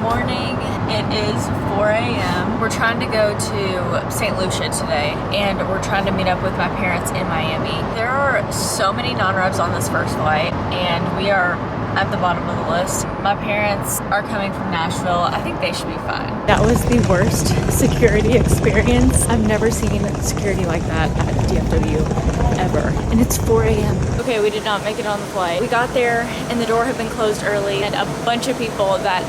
Morning, it is 4 a.m. We're trying to go to St. Lucia today, and we're trying to meet up with my parents in Miami. There are so many non-revs on this first flight, and we are at the bottom of the list. My parents are coming from Nashville. I think they should be fine. That was the worst security experience. I've never seen security like that at DFW ever. And it's 4 a.m. Okay, we did not make it on the flight. We got there and the door had been closed early, and a bunch of people that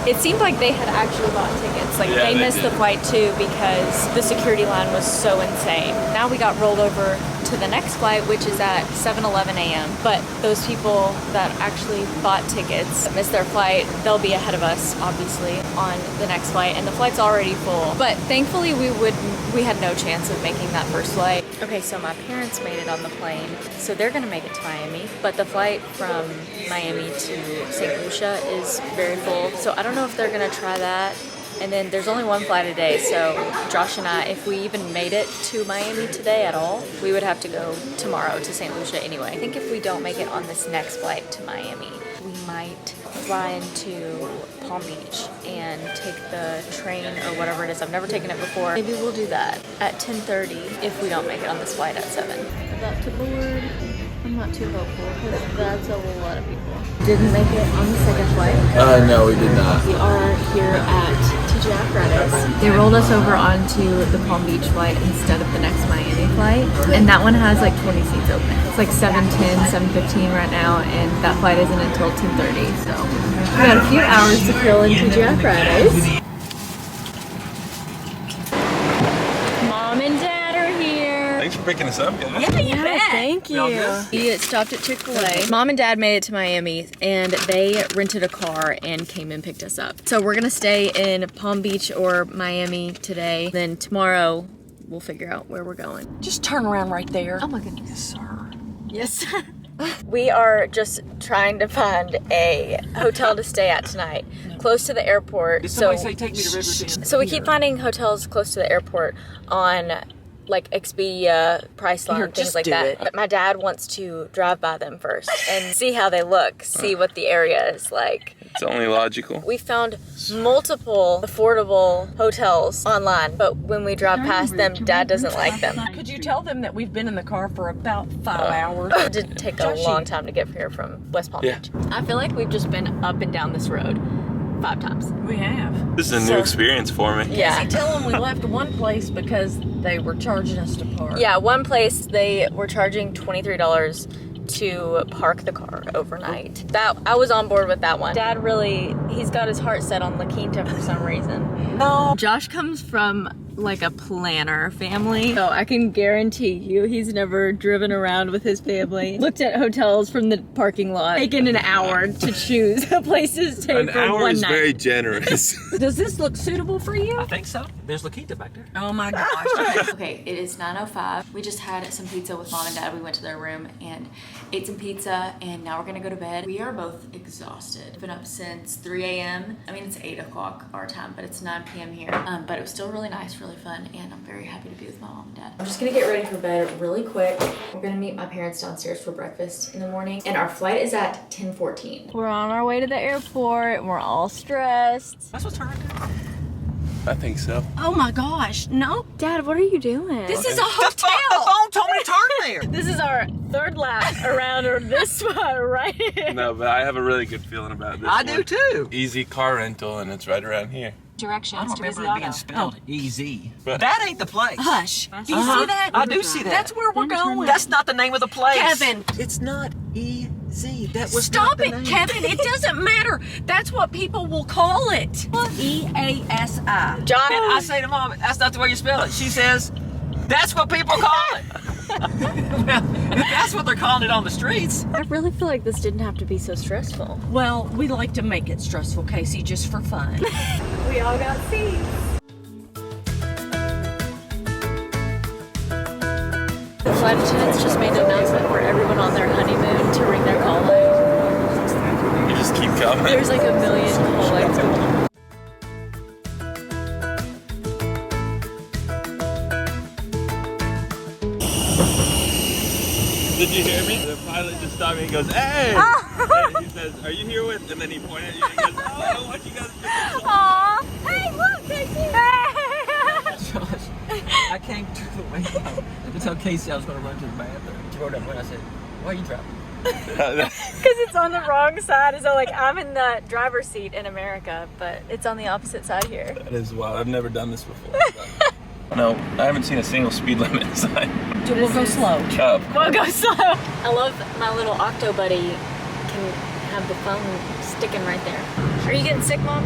it seemed like they had actually bought tickets. Like they missed the flight too because the security line was so insane. Now we got rolled over to the next flight, which is at 7:11 a.m. But those people that actually bought tickets missed their flight. They'll be ahead of us, obviously, on the next flight, and the flight's already full. But thankfully, we had no chance of making that first flight. Okay, so my parents made it on the plane, so they're gonna make it to Miami. But the flight from Miami to St. Lucia is very full, so I don't know if they're gonna try that. And then there's only one flight a day, so Josh and I, if we even made it to Miami today at all, we would have to go tomorrow to St. Lucia anyway. I think if we don't make it on this next flight to Miami, we might fly into Palm Beach and take the train or whatever it is. I've never taken it before. Maybe we'll do that at 10:30 if we don't make it on this flight at 7. About to board. I'm not too hopeful because that's a lot of people. Didn't make it on the second flight. No, we did not. We are here at TGI Fridays. They rolled us over onto the Palm Beach flight instead of the next Miami flight. And that one has like 20 seats open. It's like 7:10, 7:15 right now, and that flight isn't until 10:30. So we got a few hours to fill in TGI Fridays. Mom and Dad are here. Thanks for picking us up, guys. Yeah, you bet. Thank you. We stopped at Chick-fil-A. Mom and Dad made it to Miami, and they rented a car and came and picked us up. So we're gonna stay in Palm Beach or Miami today. Then tomorrow, we'll figure out where we're going. Just turn around right there. Oh my goodness. Yes, sir. Yes, sir. We are just trying to find a hotel to stay at tonight, close to the airport. Did somebody say take me to Riverton? So we keep finding hotels close to the airport on like Expedia, Priceline, things like that. But my dad wants to drive by them first and see how they look, see what the area is like. It's only logical. We found multiple affordable hotels online, but when we drive past them, Dad doesn't like them. Could you tell them that we've been in the car for about 5 hours? It did take a long time to get here from West Palm Beach. I feel like we've just been up and down this road 5 times. We have. This is a new experience for me. Yeah. See, tell them we left one place because they were charging us to park. Yeah, one place they were charging $23 to park the car overnight. That I was on board with that one. Dad really, he's got his heart set on La Quinta for some reason. No. Josh comes from like a planner family, so I can guarantee you he's never driven around with his family, looked at hotels from the parking lot, taken an hour to choose a place to stay for one night. An hour is very generous. Does this look suitable for you? I think so. There's Laquita back there. Oh my gosh. Okay, it is 9:05. We just had some pizza with Mom and Dad. We went to their room and ate some pizza, and now we're gonna go to bed. We are both exhausted. Been up since 3 a.m. I mean, it's 8 o'clock our time, but it's 9 p.m. here. But it was still really nice, really fun, and I'm very happy to be with my mom and dad. I'm just gonna get ready for bed really quick. We're gonna meet my parents downstairs for breakfast in the morning, and our flight is at 10:14. We're on our way to the airport, and we're all stressed. That's what's hard. I think so. Oh my gosh. No. Dad, what are you doing? This is a hotel. The phone told me to turn there. This is our third lap around this spot right here. No, but I have a really good feeling about this I one. do too. Easy car rental, and it's right around here. Directions I don't to remember Busy it being Auto. spelled easy. But- That ain't the place. Hush. Do you see that? I do see that. That's where we're going. That's not the name of the place. Kevin. It's not easy. That was Stop not the it, name. Kevin. It doesn't matter. That's what people will call it. E-A-S-I. John, And I say to Mom, that's not the way you spell it. She says, that's what people call it. Well, that's what they're calling it on the streets. I really feel like this didn't have to be so stressful. Well, we like to make it stressful, Casey, just for fun. We all got seats. The flight attendants just made an announcement for everyone on their honeymoon to ring their call line. You just keep coming. There's like a million call lines going on. Did you hear me? The pilot just stopped me and goes, "Hey!" And he says, "Are you here with?" And then he pointed at you and he goes, "Oh, I want you guys to." Aw. Hey, look, Casey. Josh, I came to the window to tell Casey I was going to run to the bathroom. She rolled up and I said, "Why are you driving?" Because it's on the wrong side. So like I'm in the driver's seat in America, but it's on the opposite side here. That is wild. I've never done this before. No, I haven't seen a single speed limit sign. We'll go slow. We'll go slow. I love my little octo buddy can have the phone sticking right there. Are you getting sick, Mom?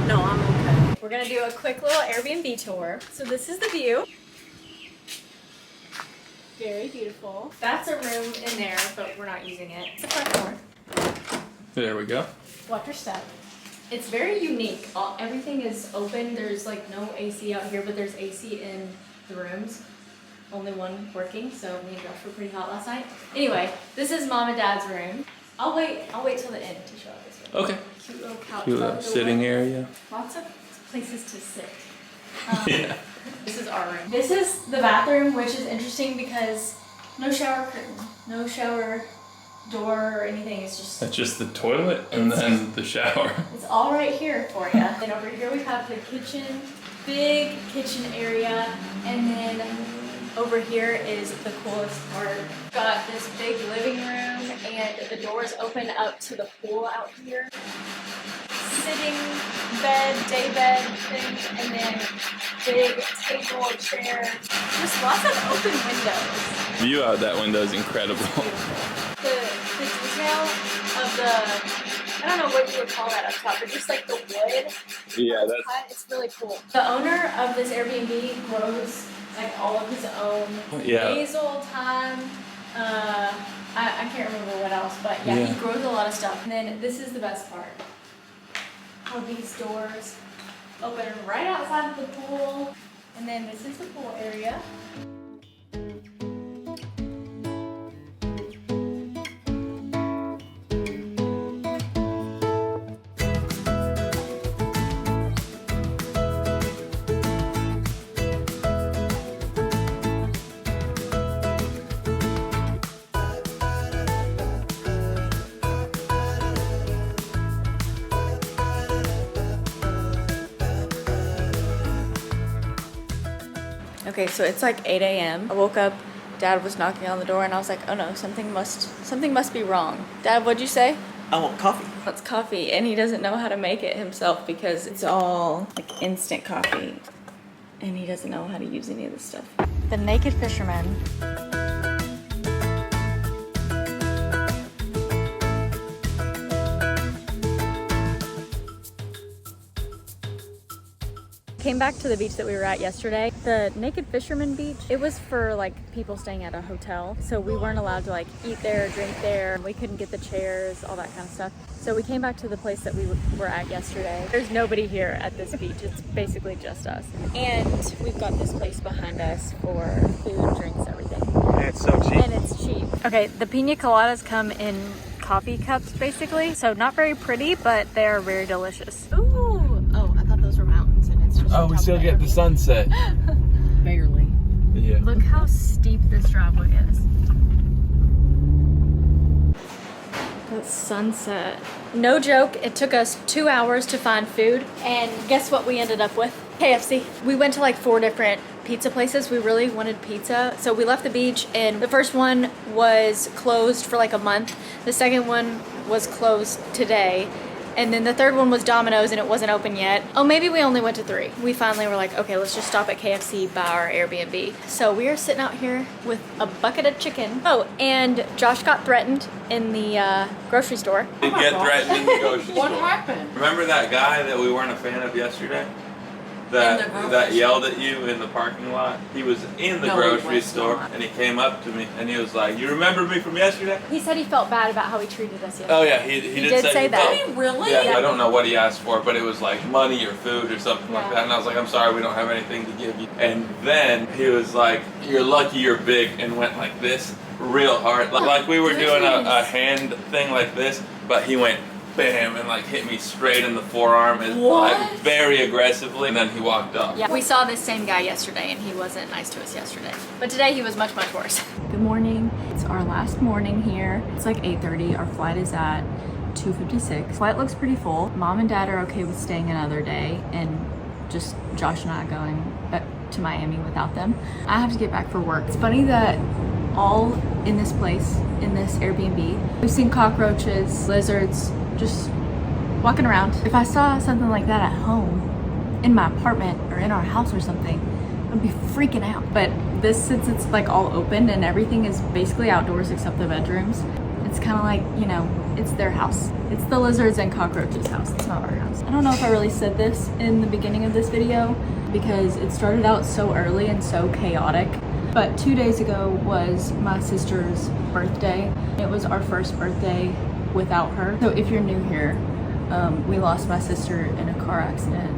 No, I'm okay. We're gonna do a quick little Airbnb tour. So this is the view. Very beautiful. That's a room in there, but we're not using it. It's the front door. There we go. Watch your step. It's very unique. Everything is open. There's like no AC out here, but there's AC in the rooms. Only one working, so me and Josh were pretty hot last night. Anyway, this is Mom and Dad's room. I'll wait till the end to show this room. Okay. Cute little couch. Cute little sitting area. Lots of places to sit. Yeah. This is our room. This is the bathroom, which is interesting because no shower curtain, no shower door or anything. It's just That's just the toilet and then the shower. it's all right here for you. And over here we have the kitchen, big kitchen area, and then over here is the coolest part. Got this big living room, and the doors open up to the pool out here. Sitting bed, day bed thing, and then big table, chair. Just lots of open windows. View out that window is incredible. The detail of the, I don't know what you would call that up top, but just like the wood. Yeah, that's. Cut, it's really cool. The owner of this Airbnb grows like all of his own basil, thyme. I can't remember what else, but yeah, he grows a lot of stuff. And then this is the best part. All these doors open right outside of the pool, and then this is the pool area. Okay, so it's like 8 a.m. I woke up, Dad was knocking on the door, and I was like, oh no, something must be wrong. Dad, what'd you say? I want coffee. It's coffee, and he doesn't know how to make it himself because it's all like instant coffee, and he doesn't know how to use any of this stuff. The Naked Fisherman. Came back to the beach that we were at yesterday. The Naked Fisherman beach, it was for like people staying at a hotel. So we weren't allowed to like eat there, drink there. We couldn't get the chairs, all that kind of stuff. So we came back to the place that we were at yesterday. There's nobody here at this beach. It's basically just us. And we've got this place behind us for food, drinks, everything. And it's so cheap. And it's cheap. Okay, the pina coladas come in coffee cups basically. So not very pretty, but they are very delicious. Ooh, oh, I thought those were mountains and it's just Oh, we still get the sunset. Barely. Yeah. Look how steep this driveway is. The sunset. No joke, it took us 2 hours to find food, and guess what we ended up with? KFC. We went to like 4 different pizza places. We really wanted pizza, so we left the beach, and the first one was closed for like a month. The second one was closed today. And then the third one was Domino's and it wasn't open yet. Oh, maybe we only went to 3. We finally were like, okay, let's just stop at KFC by our Airbnb. So we are sitting out here with a bucket of chicken. Oh, and Josh got threatened in the grocery store. Did get threatened in the grocery What store. happened? Remember that guy that we weren't a fan of yesterday? In the grocery That yelled at you in the parking lot? He was in the No, he grocery was store not. and he came up to me and he was like, "You remember me from yesterday?" He said he felt bad about how he treated us yesterday. Oh yeah, he did say that. felt- Did he really? Yeah, I don't know what he asked for, but it was like money or food or something like Yeah. that. And I was like, "I'm sorry, we don't have anything to give you." And then he was like, "You're lucky you're big," and went like this real hard. Like we were doing a hand thing like this, but he went bam, and like hit me straight in the forearm, and like very aggressively, and then he walked off. Yeah, we saw this same guy yesterday and he wasn't nice to us yesterday. But today he was much, much worse. Good morning. It's our last morning here. It's like 8:30. Our flight is at 2:56. Flight looks pretty full. Mom and Dad are okay with staying another day and just Josh and I going to Miami without them. I have to get back for work. It's funny that all in this place, in this Airbnb, we've seen cockroaches, lizards, just walking around. If I saw something like that at home, in my apartment or in our house or something, I'd be freaking out. But this, since it's like all open and everything is basically outdoors except the bedrooms, it's kind of like, you know, it's their house. It's the lizards and cockroaches house. It's not our house. I don't know if I really said this in the beginning of this video because it started out so early and so chaotic. But 2 days ago was my sister's birthday. It was our first birthday without her. So if you're new here, we lost my sister in a car accident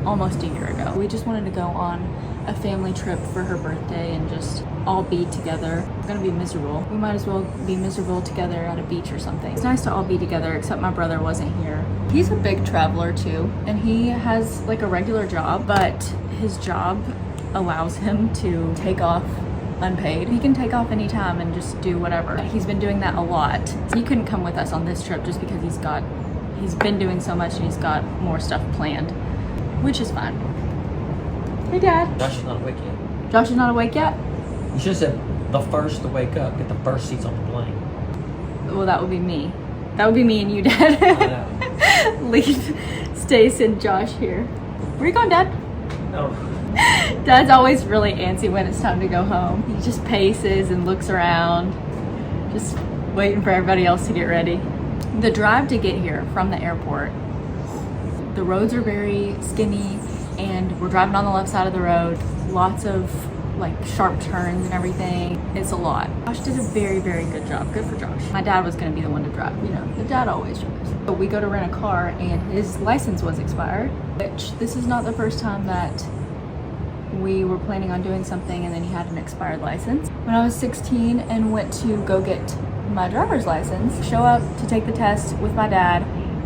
almost a year ago. We just wanted to go on a family trip for her birthday and just all be together. It's gonna be miserable. We might as well be miserable together at a beach or something. It's nice to all be together, except my brother wasn't here. He's a big traveler too, and he has like a regular job, but his job allows him to take off unpaid. He can take off anytime and just do whatever. He's been doing that a lot. He couldn't come with us on this trip just because he's been doing so much and he's got more stuff planned, which is fine. Hey, Dad. Josh is not awake yet. Josh is not awake yet? You should have said the first to wake up, get the first seats on the plane. Well, that would be me. That would be me and you, Dad. I know. Leave Stace and Josh here. Where are you going, Dad? No. Dad's always really antsy when it's time to go home. He just paces and looks around, just waiting for everybody else to get ready. The drive to get here from the airport, the roads are very skinny and we're driving on the left side of the road. Lots of like sharp turns and everything. It's a lot. Josh did a very, very good job. Good for Josh. My dad was gonna be the one to drive, you know, the dad always drives. But we go to rent a car and his license was expired, which this is not the first time that we were planning on doing something and then he had an expired license. When I was 16 and went to go get my driver's license, show up to take the test with my dad,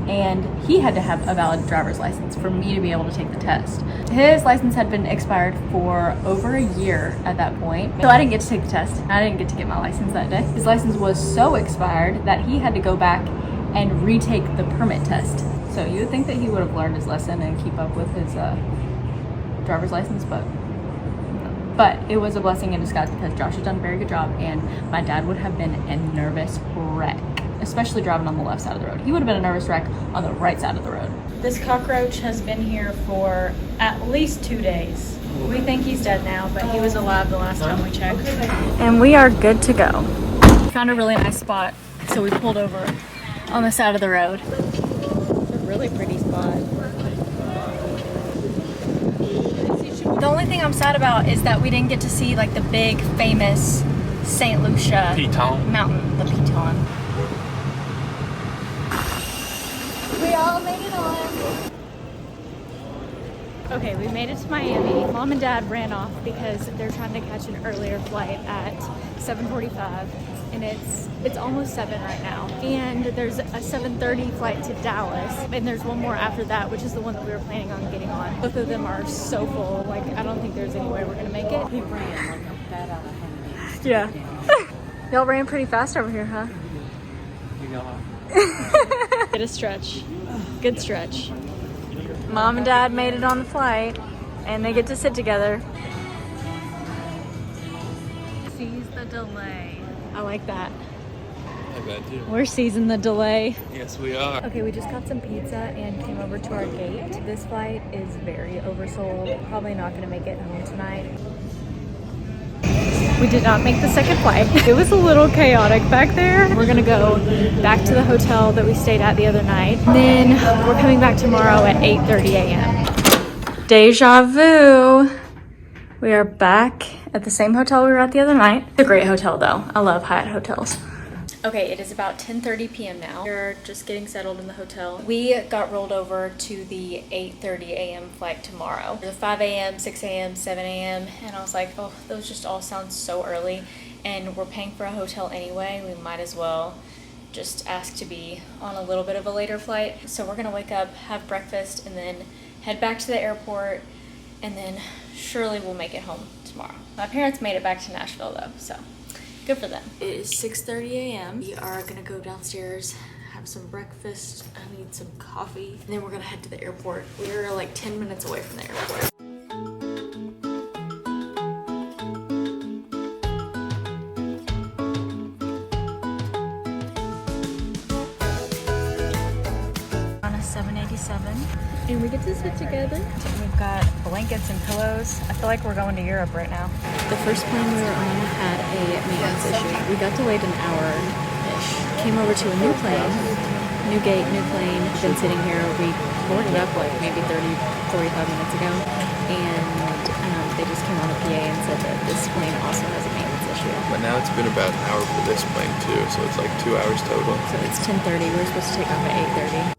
and he had to have a valid driver's license for me to be able to take the test. His license had been expired for over a year at that point, so I didn't get to take the test. I didn't get to get my license that day. His license was so expired that he had to go back and retake the permit test. So you would think that he would have learned his lesson and keep up with his driver's license, but it was a blessing in disguise because Josh has done a very good job and my dad would have been a nervous wreck, especially driving on the left side of the road. He would have been a nervous wreck on the right side of the road. This cockroach has been here for at least 2 days. We think he's dead now, but he was alive the last time we checked. And we are good to go. We found a really nice spot, so we pulled over on the side of the road. It's a really pretty spot. The only thing I'm sad about is that we didn't get to see like the big famous St. Lucia mountain, the Piton. We all made it on. Okay, we made it to Miami. Mom and Dad ran off because they're trying to catch an earlier flight at 7:45, and it's almost 7 right now. And there's a 7:30 flight to Dallas, and there's one more after that, which is the one that we were planning on getting on. Both of them are so full, like I don't think there's any way we're gonna make it. He ran like a bat out of hand. Yeah. Y'all ran pretty fast over here, huh? Get a stretch. Good stretch. Mom and Dad made it on the flight, and they get to sit together. Seize the delay. I like that. I bet too. We're seizing the delay. Yes, we are. Okay, we just got some pizza and came over to our gate. This flight is very oversold. Probably not gonna make it home tonight. We did not make the second flight. It was a little chaotic back there. We're gonna go back to the hotel that we stayed at the other night. Then we're coming back tomorrow at 8:30 a.m. Deja vu. We are back at the same hotel we were at the other night. It's a great hotel though. I love Hyatt hotels. Okay, it is about 10:30 p.m. now. We're just getting settled in the hotel. We got rolled over to the 8:30 a.m. flight tomorrow. There's a 5 a.m., 6 a.m., 7 a.m. And I was like, oh, those just all sound so early. And we're paying for a hotel anyway. We might as well just asked to be on a little bit of a later flight. So we're gonna wake up, have breakfast, and then head back to the airport, and then surely we'll make it home tomorrow. My parents made it back to Nashville though, so good for them. It is 6:30 a.m. We are gonna go downstairs, have some breakfast. I need some coffee, and then we're gonna head to the airport. We're like 10 minutes away from the airport. On a 787. And we get to sit together. We've got blankets and pillows. I feel like we're going to Europe right now. The first plane we were on had a maintenance issue. We got delayed an hour-ish. Came over to a new plane. New gate, new plane. Been sitting here. We boarded up like maybe 30, 45 minutes ago. And they just came on the PA and said that this plane also has a maintenance issue. But now it's been about an hour for this plane too, so it's like 2 hours total. So it's 10:30. We're supposed to take off at 8:30.